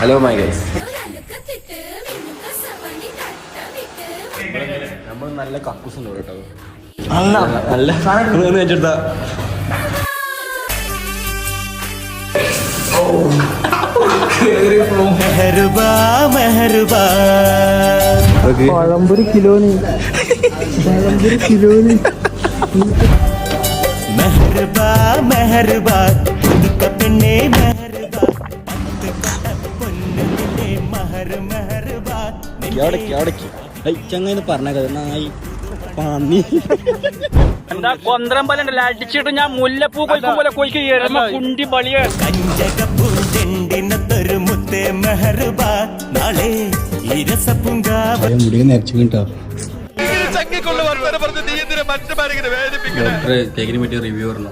Hello my guys, നമ്മൾ നല്ല കക്കൂസ് ഉണ്ട് കേട്ടോ. നല്ല വെച്ചെടുത്ത പഴംപൊരി കിലോന് മെഹർബാ മെഹർബാ പെണ്ണെ മെഹർബാ ചങ്ങനെ പറഞ്ഞ നായി പന്നി എന്താ കൊന്ത്രമ്പലുണ്ടല്ലോ അടിച്ചിട്ട് ഞാൻ മുല്ലപ്പൂ കൊയ്ക്കും പോലെ കൊയ്ക്ക് എരുമ കുണ്ടി പളിയ കഞ്ചകപ്പൂണ്ടെണ്ടിനത്തൊരു മുത്തേ മെഹർബാ നാളെ ഇരസപ്പുങ്കാവ് മുടിക നരച്ചു കേട്ടോ. ഡോക്ടറെ കേക്കിനെ പറ്റിയ റിവ്യൂ പറഞ്ഞു.